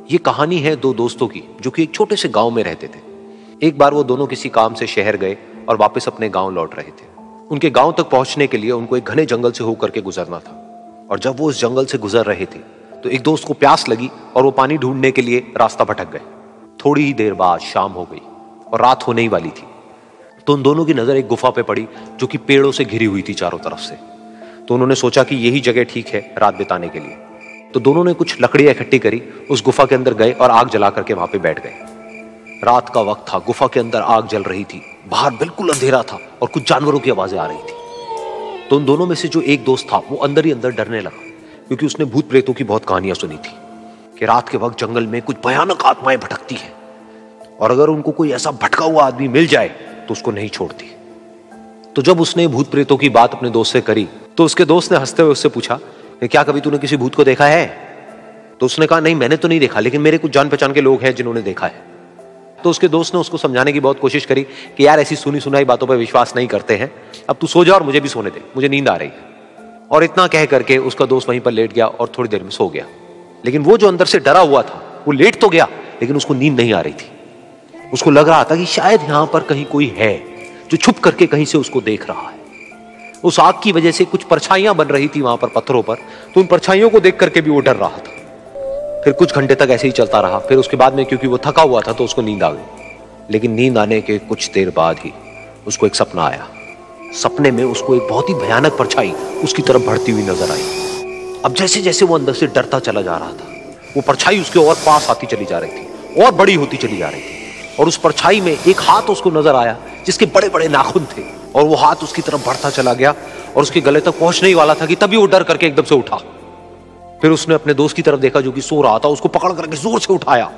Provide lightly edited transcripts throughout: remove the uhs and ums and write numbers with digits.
ये कहानी है दो दोस्तों की जो कि एक छोटे से गांव में रहते थे। एक बार वो दोनों किसी काम से शहर गए और वापस अपने गांव लौट रहे थे। उनके गांव तक पहुंचने के लिए उनको एक घने जंगल से होकर के गुजरना था और जब वो उस जंगल से गुजर रहे थे तो एक दोस्त को प्यास लगी और वो पानी ढूंढने के लिए रास्ता भटक गए। थोड़ी ही देर बाद शाम हो गई और रात होने ही वाली थी। तो उन दोनों की नजर एक गुफा पे पड़ी जो कि पेड़ों से घिरी हुई थी चारों तरफ से। तो उन्होंने सोचा कि यही जगह ठीक है रात बिताने के लिए। तो दोनों ने कुछ लकड़ियां इकट्ठी करी, उस गुफा के अंदर गए और आग जला करके वहां पे बैठ गए। रात का वक्त था, गुफा के अंदर आग जल रही थी, बाहर बिल्कुल अंधेरा था और कुछ जानवरों की आवाजें आ रही थी। तो उन दोनों में से जो एक दोस्त था वो अंदर ही अंदर डरने लगा, क्योंकि उसने भूत प्रेतों की बहुत कहानियां सुनी थी कि रात के वक्त जंगल में कुछ भयानक आत्माएं भटकती हैं और अगर उनको कोई ऐसा भटका हुआ आदमी मिल जाए तो उसको नहीं छोड़ती। तो जब उसने भूत प्रेतों की बात अपने दोस्त से करी तो उसके दोस्त ने हंसते हुए उससे पूछा कि क्या कभी तूने किसी भूत को देखा है? तो उसने कहा नहीं, मैंने तो नहीं देखा, लेकिन मेरे कुछ जान पहचान के लोग हैं जिन्होंने देखा है। तो उसके दोस्त ने उसको समझाने की बहुत कोशिश करी कि यार ऐसी सुनी सुनाई बातों पर विश्वास नहीं करते हैं, अब तू सो जा और मुझे भी सोने दे, मुझे नींद आ रही है। और इतना कह करके उसका दोस्त वहीं पर लेट गया और थोड़ी देर में सो गया। लेकिन वो जो अंदर से डरा हुआ था वो लेट तो गया, लेकिन उसको नींद नहीं आ रही थी। उसको लग रहा था कि शायद यहां पर कहीं कोई है जो छुप करके कहीं से उसको देख रहा है। उस आग की वजह से कुछ परछाइयां बन रही थी वहां पर पत्थरों पर, तो उन परछाइयों को देख करके भी वो डर रहा था। फिर कुछ घंटे तक ऐसे ही चलता रहा। फिर उसके बाद में क्योंकि वो थका हुआ था तो उसको नींद आ गई। लेकिन नींद आने के कुछ देर बाद ही उसको एक सपना आया। सपने में उसको एक बहुत ही भयानक परछाई उसकी तरफ बढ़ती हुई नजर आई। अब जैसे जैसे वो अंदर से डरता चला जा रहा था, वो परछाई उसके और पास आती चली जा रही थी और बड़ी होती चली जा रही थी। और उस परछाई में एक हाथ उसको नजर आया जिसके बड़े बड़े नाखून थे, और वो हाथ उसकी तरफ बढ़ता चला गया और उसके गले तक पहुंचने ही वाला था कि तभी वो डर करके एकदम से उठा। फिर उसने अपने दोस्त की तरफ देखा जो कि सो रहा था, उसको पकड़ करके जोर से उठाया।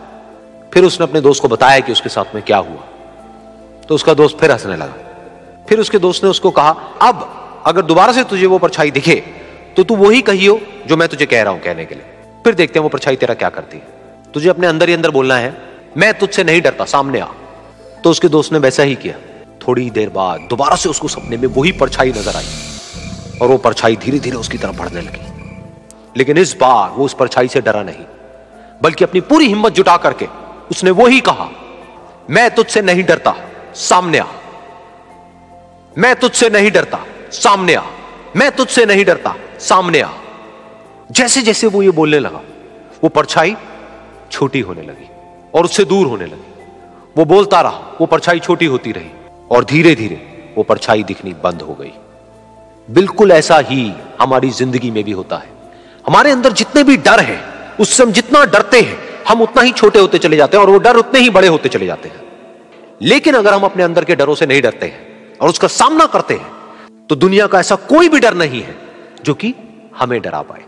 फिर उसने अपने दोस्त को बताया कि उसके साथ में क्या हुआ। तो उसका दोस्त फिर हंसने लगा। फिर उसके दोस्त ने उसको कहा, अब अगर दोबारा से तुझे वो परछाई दिखे तो तू वही कहियो जो मैं तुझे कह रहा हूं कहने के लिए, फिर देखते हैं वो परछाई तेरा क्या करती है। तुझे अपने अंदर ही अंदर बोलना है, मैं तुझसे नहीं डरता, सामने आ। तो उसके दोस्त ने वैसा ही किया। थोड़ी देर बाद दोबारा से उसको सपने में वही परछाई नजर आई और वो परछाई धीरे धीरे उसकी तरफ बढ़ने लगी। लेकिन इस बार वो उस परछाई से डरा नहीं, बल्कि अपनी पूरी हिम्मत जुटा करके उसने वही कहा, मैं तुझसे नहीं डरता, सामने आ। मैं तुझसे नहीं डरता, सामने आ। मैं तुझसे नहीं डरता, सामने आ। जैसे जैसे वो ये बोलने लगा वो परछाई छोटी होने लगी और उससे दूर होने लगी। वो बोलता रहा, वो परछाई छोटी होती रही और धीरे धीरे वो परछाई दिखनी बंद हो गई। बिल्कुल ऐसा ही हमारी जिंदगी में भी होता है। हमारे अंदर जितने भी डर है, उससे हम जितना डरते हैं हम उतना ही छोटे होते चले जाते हैं और वो डर उतने ही बड़े होते चले जाते हैं। लेकिन अगर हम अपने अंदर के डरों से नहीं डरते हैं और उसका सामना करते हैं तो दुनिया का ऐसा कोई भी डर नहीं है जो कि हमें डरा पाए।